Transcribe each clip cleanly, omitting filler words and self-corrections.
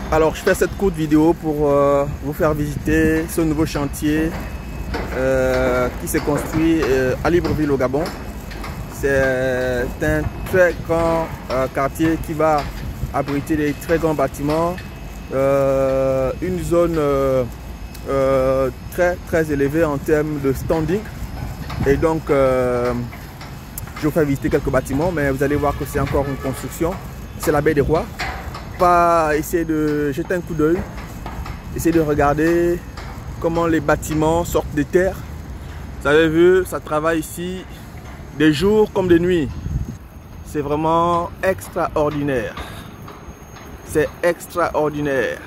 Alors je fais cette courte vidéo pour vous faire visiter ce nouveau chantier qui s'est construit à Libreville au Gabon. C'est un très grand quartier qui va abriter des très grands bâtiments, une zone très élevée en termes de standing. Et donc je vous fais visiter quelques bâtiments, mais vous allez voir que c'est encore une construction. C'est la baie des Rois. Pas essayer de jeter un coup d'œil, essayer de regarder comment les bâtiments sortent des terres. Vous avez vu, ça travaille ici des jours comme des nuits. C'est vraiment extraordinaire. C'est extraordinaire.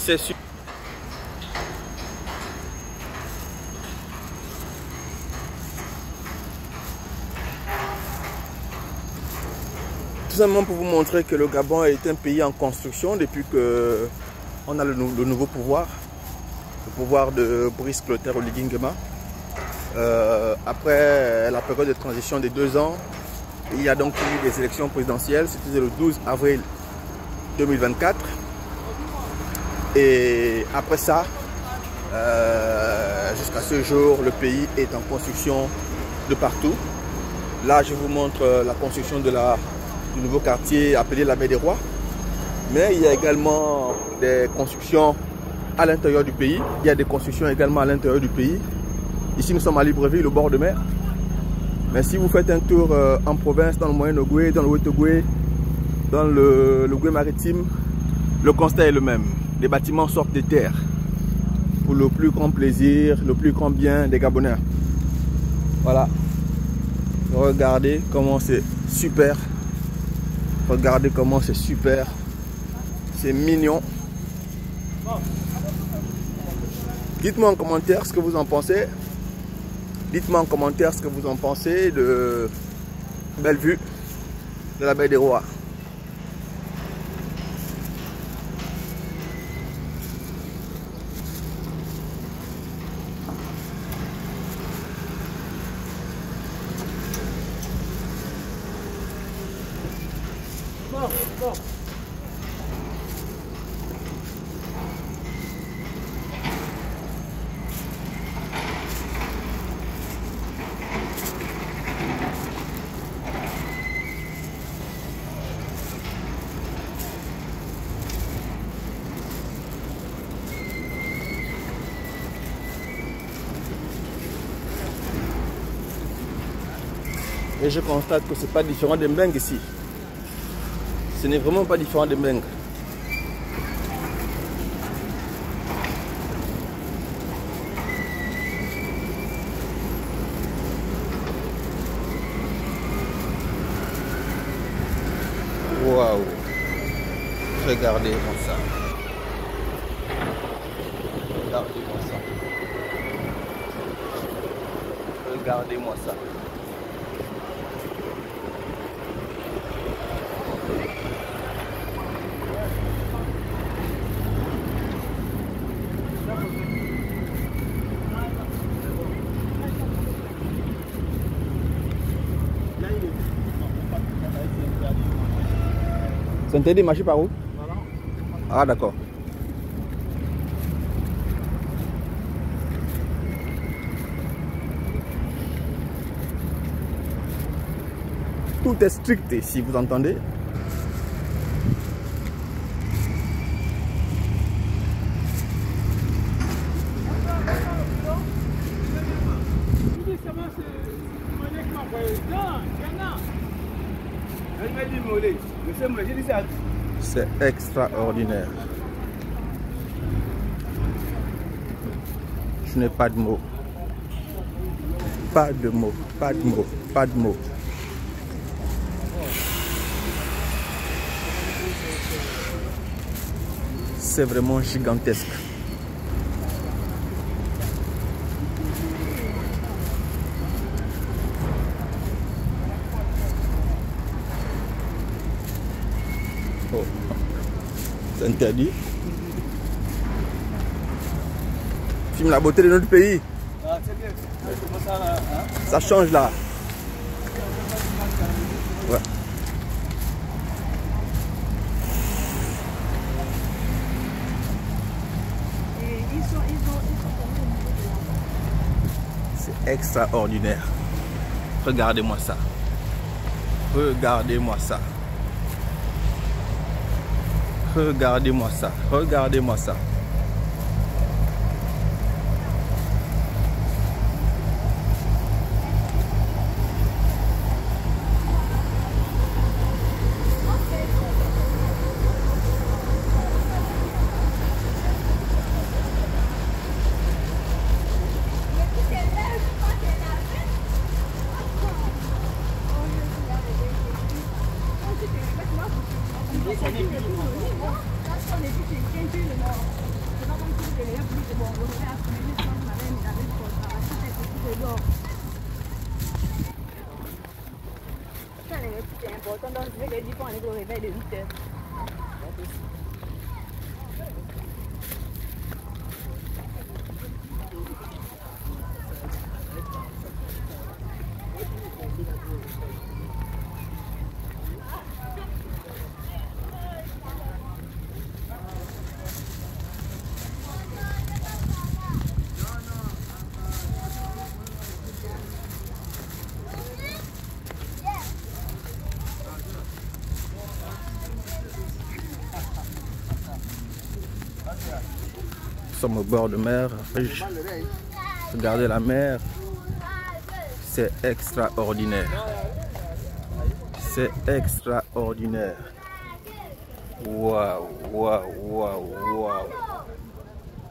C'est sûr. Tout simplement pour vous montrer que le Gabon est un pays en construction depuis que on a le nouveau pouvoir, le pouvoir de Brice Clotaire Oligui Nguema. Après la période de transition de 2 ans, il y a donc eu des élections présidentielles. C'était le 12 avril 2024. Et après ça, jusqu'à ce jour, le pays est en construction de partout. Là, je vous montre la construction du nouveau quartier appelé la Baie des Rois. Mais il y a également des constructions à l'intérieur du pays. Il y a des constructions également à l'intérieur du pays. Ici, nous sommes à Libreville, au bord de mer. Mais si vous faites un tour en province, dans le Moyen-Ogooué, dans le Haut-Ogooué, dans le Ogooué maritime, le constat est le même. Les bâtiments sortent des terres pour le plus grand plaisir, le plus grand bien des Gabonais. Voilà. Regardez comment c'est super. Regardez comment c'est super. C'est mignon. Dites-moi en commentaire ce que vous en pensez. Dites-moi en commentaire ce que vous en pensez de belle vue de la Baie des Rois. Bon. Et je constate que c'est pas différent des Mbengue ici. Ce n'est vraiment pas différent des Mbengue. Waouh! Regardez-moi ça. Regardez-moi ça. Regardez-moi ça. C'est interdit de marcher par où? Ah d'accord. Tout est strict ici, vous entendez? C'est extraordinaire. Je n'ai pas de mots. Pas de mots, pas de mots, pas de mots. C'est vraiment gigantesque. Oh. C'est interdit. Filme la beauté de notre pays. Ça change là. Ouais. C'est extraordinaire. Regardez-moi ça. Regardez-moi ça. Regardez-moi ça. Regardez-moi ça. Nous sommes au bord de mer. Regardez la mer. C'est extraordinaire. C'est extraordinaire. Waouh, waouh, waouh, waouh.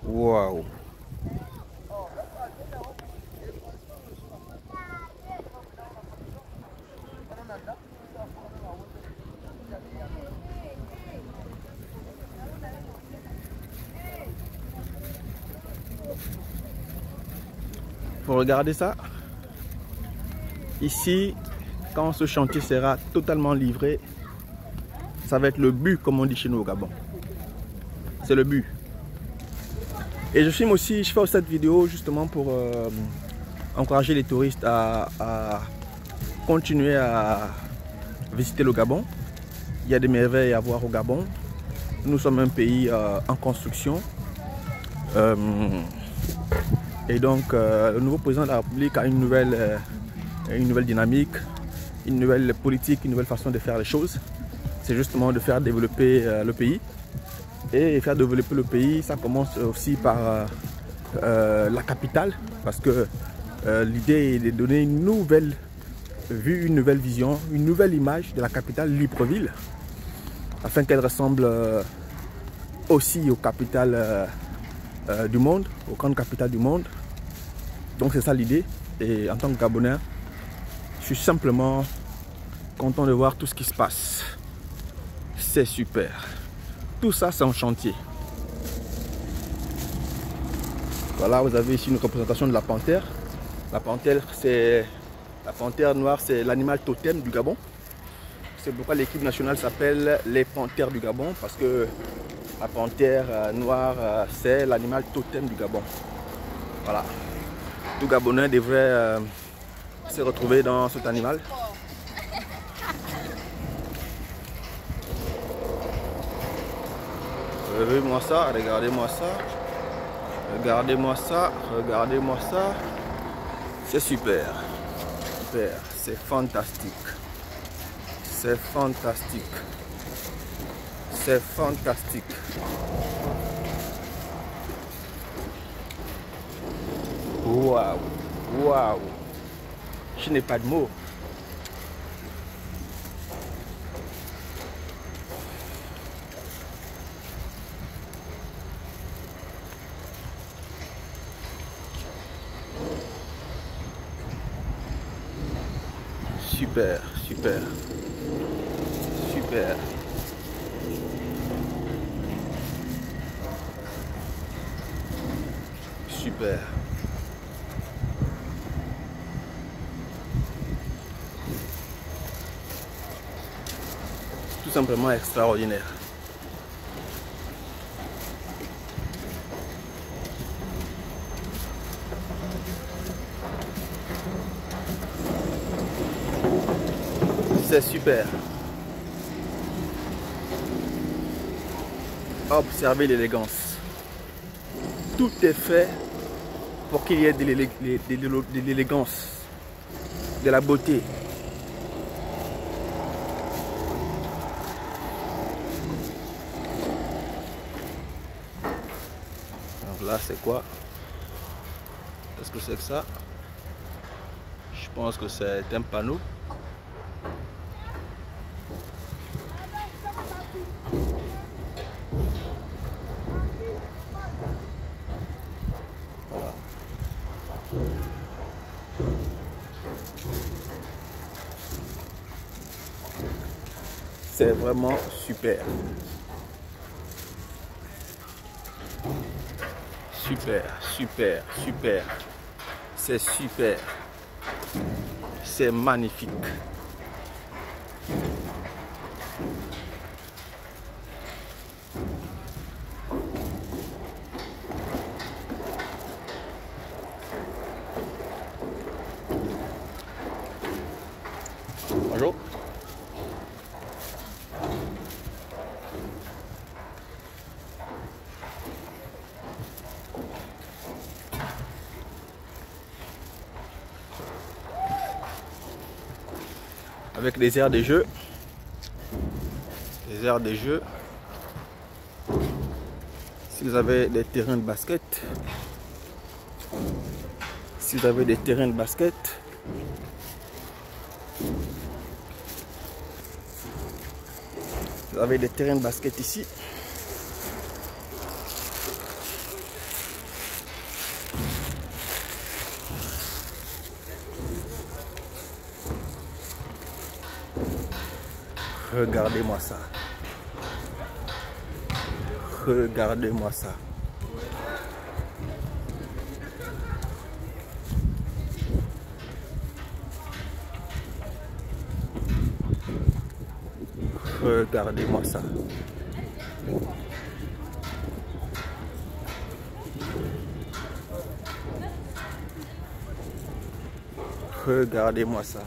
Waouh. Faut regarder ça. Ici, quand ce chantier sera totalement livré, ça va être le but, comme on dit chez nous au Gabon. C'est le but. Et je filme aussi, je fais cette vidéo justement pour encourager les touristes à continuer à visiter le Gabon. Il y a des merveilles à voir au Gabon. Nous sommes un pays en construction. Et donc, le nouveau président de la République a une nouvelle dynamique, une nouvelle politique, une nouvelle façon de faire les choses. C'est justement de faire développer le pays. Et faire développer le pays, ça commence aussi par la capitale. Parce que l'idée est de donner une nouvelle vue, une nouvelle vision, une nouvelle image de la capitale Libreville. Afin qu'elle ressemble aussi aux capitales du monde, aux grandes capitales du monde. Donc c'est ça l'idée. Et en tant que Gabonais, je suis simplement content de voir tout ce qui se passe. C'est super. Tout ça c'est en chantier. Voilà, vous avez ici une représentation de la panthère. La panthère noire, c'est l'animal totem du Gabon. C'est pourquoi l'équipe nationale s'appelle les panthères du Gabon, parce que la panthère noire, c'est l'animal totem du Gabon. Voilà. Tout Gabonais devrait se retrouver dans cet animal. Regardez-moi ça, regardez-moi ça. Regardez-moi ça, regardez-moi ça. C'est super. Super, c'est fantastique. C'est fantastique. C'est fantastique. Waouh, waouh. Je n'ai pas de mots. Super, super. Super. Super. Tout simplement extraordinaire. C'est super. Observez l'élégance. Tout est fait pour qu'il y ait de l'élégance, de la beauté. Donc là, c'est quoi? Qu'est-ce que c'est que ça? Je pense que c'est un panneau. Voilà. C'est vraiment super. Super, super, super. C'est super. C'est magnifique. Bonjour. Avec les aires des jeux. Les aires des jeux. Si vous avez des terrains de basket. Si vous avez des terrains de basket. Vous avez des terrains de basket ici. Regardez-moi ça. Regardez-moi ça. Regardez-moi ça. Regardez-moi ça.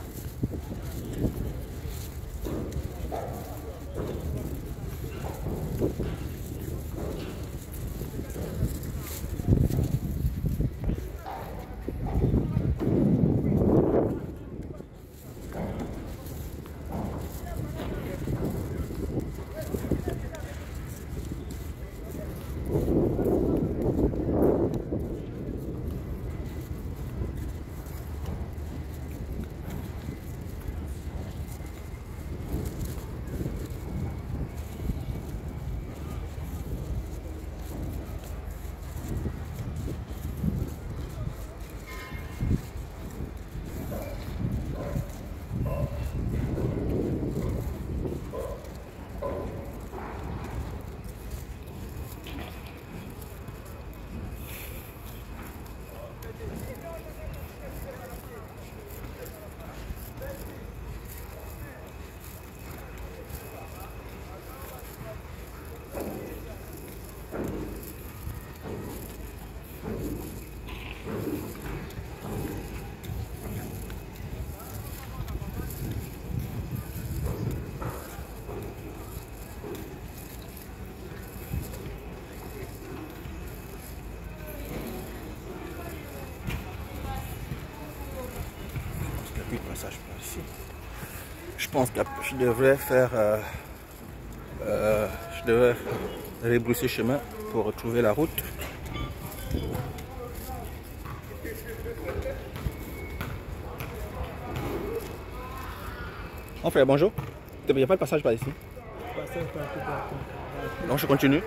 Passage par ici. Je pense que je devrais faire je devrais rebrousser chemin pour retrouver la route. Mon frère, bonjour. Il n'y a pas de passage par ici. Donc je continue.